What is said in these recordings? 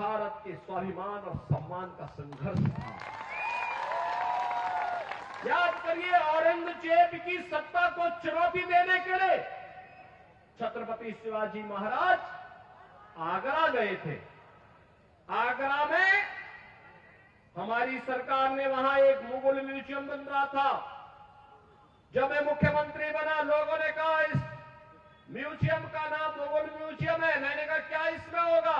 भारत के स्वाभिमान और सम्मान का संघर्ष था। याद करिए, औरंगजेब की सत्ता को चुनौती देने के लिए छत्रपति शिवाजी महाराज आगरा गए थे। आगरा में हमारी सरकार ने वहां एक मुगल म्यूजियम बन रहा था। जब मैं मुख्यमंत्री बना, लोगों ने कहा इस म्यूजियम का नाम मुगल म्यूजियम है। मैंने कहा क्या इसमें होगा?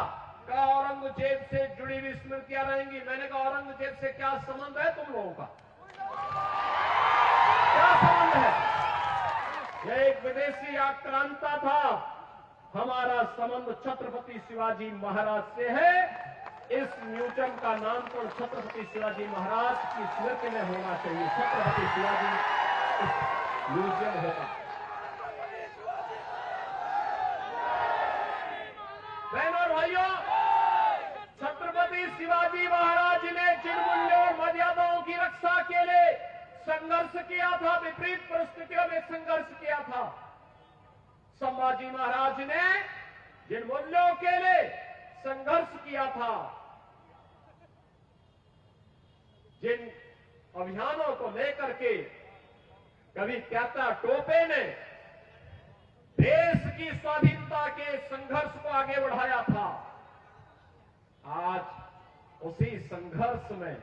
कहा औरंगजेब से जुड़ी हुई स्मृतियां रहेंगी। मैंने कहा औरंगजेब से क्या संबंध है तुम लोगों का? क्या संबंध है? यह एक विदेशी आक्रांता था। हमारा संबंध छत्रपति शिवाजी महाराज से है। इस म्यूजियम का नामकरण छत्रपति शिवाजी महाराज की स्मृति में होना चाहिए। छत्रपति शिवाजी म्यूजियम होगा। बहनों और भाइयों, छत्रपति शिवाजी महाराज ने जिन मूल्यों और मर्यादाओं की रक्षा के लिए संघर्ष किया था, विपरीत परिस्थितियों में संघर्ष किया था, संभाजी महाराज ने जिन मूल्यों के लिए संघर्ष किया था, जिन अभियानों को लेकर के कभी त्याता टोपे ने देश की स्वाधीनता के संघर्ष को आगे बढ़ाया था, आज उसी संघर्ष में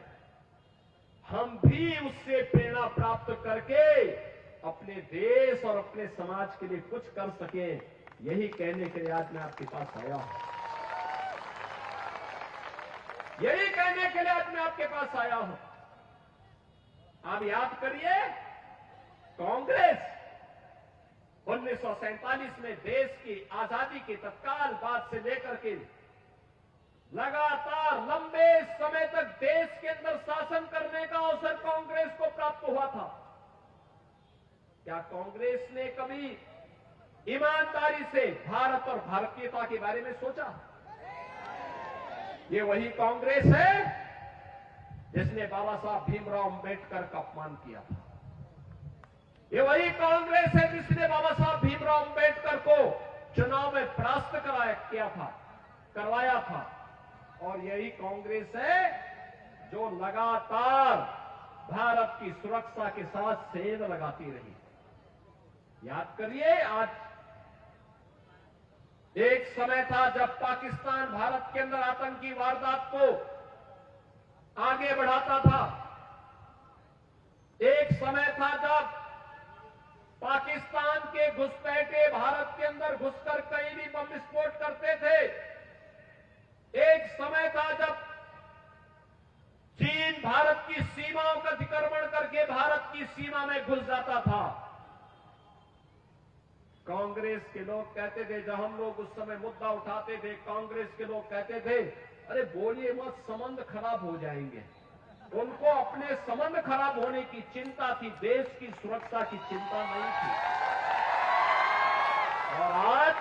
हम भी उससे प्रेरणा प्राप्त करके अपने देश और अपने समाज के लिए कुछ कर सके, यही कहने के लिए आज मैं आपके पास आया हूं। यही कहने के लिए आज मैं आपके पास आया हूं। आप याद करिए, कांग्रेस 1947 में देश की आजादी के तत्काल बाद से लेकर के लगातार लंबे समय तक देश के अंदर शासन करने का अवसर कांग्रेस को प्राप्त हुआ था। क्या कांग्रेस ने कभी ईमानदारी से भारत और भारतीयता के बारे में सोचा? ये वही कांग्रेस है जिसने बाबा साहब भीमराव अंबेडकर का अपमान किया था। ये वही कांग्रेस है जिसने बाबा साहब भीमराव अंबेडकर को चुनाव में परास्त करवाया था। और यही कांग्रेस है जो लगातार भारत की सुरक्षा के साथ सेंध लगाती रही। याद करिए, आज एक समय था जब पाकिस्तान भारत के अंदर आतंकी वारदात को आगे बढ़ाता था। एक समय था जब पाकिस्तान के घुसपैठे भारत के अंदर घुसकर कहीं भी बम विस्फोट करते थे। एक समय था जब चीन भारत की सीमाओं का अतिक्रमण करके भारत की सीमा में घुस जाता था। कांग्रेस के लोग कहते थे, जब हम लोग उस समय मुद्दा उठाते थे, कांग्रेस के लोग कहते थे, अरे बोलिए मत, संबंध खराब हो जाएंगे। उनको अपने संबंध खराब होने की चिंता थी, देश की सुरक्षा की चिंता नहीं थी। और आज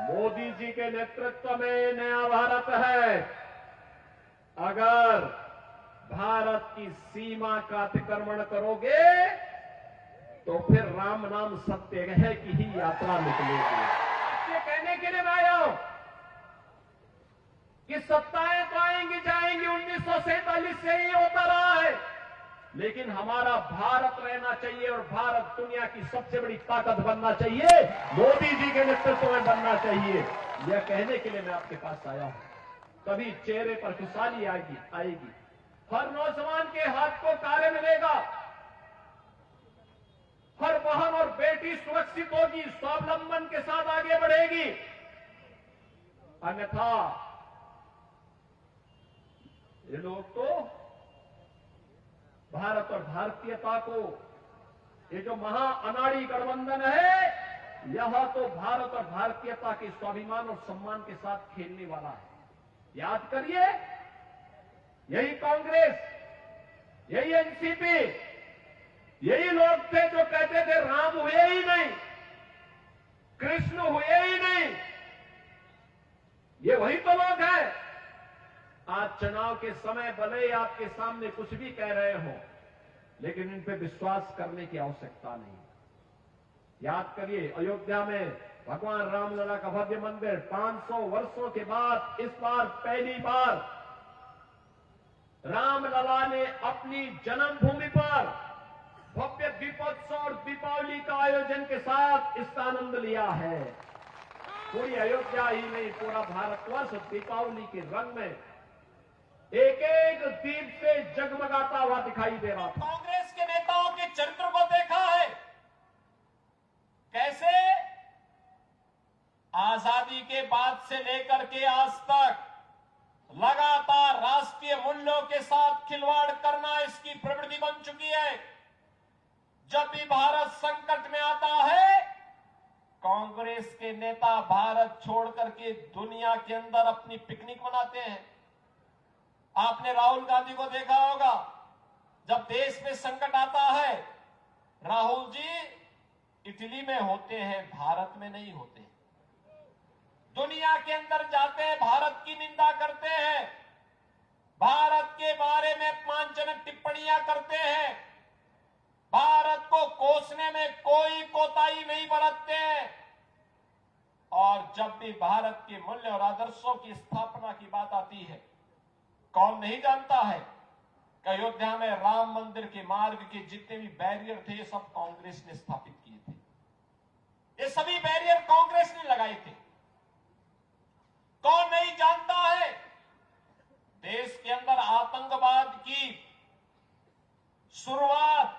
मोदी जी के नेतृत्व में नया भारत है। अगर भारत की सीमा का अतिक्रमण करोगे तो फिर राम नाम सत्य है की ही यात्रा निकलेगी। ये कहने के लिए मैं आया हूं कि सत्ताएं तो आएंगी जाएंगी, 1947 से ही होता रहा है, लेकिन हमारा भारत रहना चाहिए और भारत दुनिया की सबसे बड़ी ताकत बनना चाहिए, मोदी जी के नेतृत्व में बनना चाहिए। यह कहने के लिए मैं आपके पास आया हूं। तभी चेहरे पर खुशहाली आएगी, हर नौजवान के हाथ को कार्य मिलेगा, हर बहन और बेटी सुरक्षित होगी, स्वावलंबन के साथ आगे बढ़ेगी। अन्यथा ये लोग तो भारत और भारतीयता को, ये जो महा अनाड़ी गठबंधन है, यह तो भारत और भारतीयता के स्वाभिमान और सम्मान के साथ खेलने वाला है। याद करिए, यही कांग्रेस, यही एनसीपी, यही लोग थे जो कहते थे राम हुए ही नहीं, कृष्ण हुए ही नहीं। ये वही तो लोग हैं। आज चुनाव के समय भले ही आपके सामने कुछ भी कह रहे हो, लेकिन इन पे विश्वास करने की आवश्यकता नहीं। याद करिए, अयोध्या में भगवान रामलला का भव्य मंदिर 500 वर्षों के बाद इस बार पहली बार रामलला ने अपनी जन्मभूमि पर भव्य दीपोत्सव और दीपावली का आयोजन के साथ इसका आनंद लिया है। पूरी अयोध्या ही नहीं, पूरा भारतवर्ष दीपावली के रंग में एक एक दीप से जगमगाता हुआ दिखाई दे रहा था। कांग्रेस के नेताओं के चरित्र को देखा है, कैसे आजादी के बाद से लेकर के आज तक लगातार राष्ट्रीय मूल्यों के साथ खिलवाड़ करना इसकी प्रवृत्ति बन चुकी है। जब भी भारत संकट में आता है, कांग्रेस के नेता भारत छोड़ करके दुनिया के अंदर अपनी पिकनिक मनाते हैं। आपने राहुल गांधी को देखा होगा, जब देश में संकट आता है, राहुल जी इटली में होते हैं, भारत में नहीं होते। दुनिया के अंदर जाते हैं, भारत की निंदा करते हैं, भारत के बारे में अपमानजनक टिप्पणियां करते हैं, भारत को कोसने में कोई कोताही नहीं बरतते हैं। और जब भी भारत के मूल्य और आदर्शों की स्थापना की बात आती है, कौन नहीं जानता है कि अयोध्या में राम मंदिर के मार्ग के जितने भी बैरियर थे, ये सब कांग्रेस ने स्थापित किए थे। ये सभी बैरियर कांग्रेस ने लगाए थे। कौन नहीं जानता है, देश के अंदर आतंकवाद की शुरुआत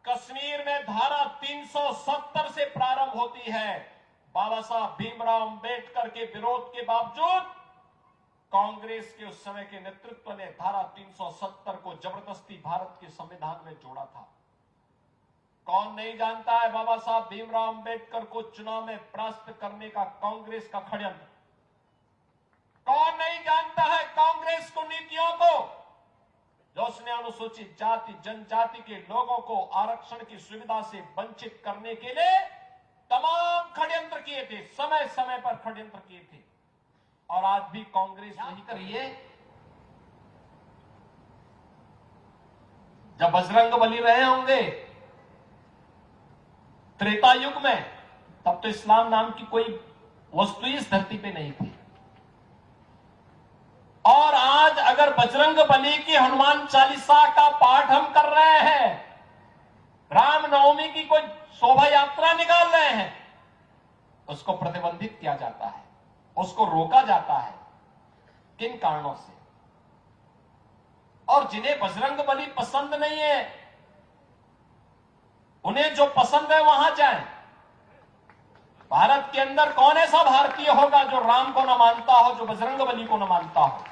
कश्मीर में धारा 370 से प्रारंभ होती है। बाबा साहब भीमराव अंबेडकर के विरोध के बावजूद कांग्रेस के उस समय के नेतृत्व ने धारा 370 को जबरदस्ती भारत के संविधान में जोड़ा था। कौन नहीं जानता है बाबा साहब भीमराव अंबेडकर को चुनाव में परास्त करने का कांग्रेस का षड्यंत्र। कौन नहीं जानता है कांग्रेस को नीतियों को, जो उसने अनुसूचित जाति जनजाति के लोगों को आरक्षण की सुविधा से वंचित करने के लिए तमाम षड्यंत्र किए थे, समय समय पर षड्यंत्र किए थे। और आज भी कांग्रेस नहीं करिए, जब बजरंग बली रहे होंगे त्रेता युग में, तब तो इस्लाम नाम की कोई वस्तु इस धरती पे नहीं थी। और आज अगर बजरंग बली की हनुमान चालीसा का पाठ हम कर रहे हैं, रामनवमी की कोई शोभा यात्रा निकाल रहे हैं, उसको प्रतिबंधित किया जाता है, उसको रोका जाता है। किन कारणों से? और जिन्हें बजरंग बली पसंद नहीं है, उन्हें जो पसंद है वहां जाएं। भारत के अंदर कौन ऐसा भारतीय होगा जो राम को न मानता हो, जो बजरंग बली को न मानता हो?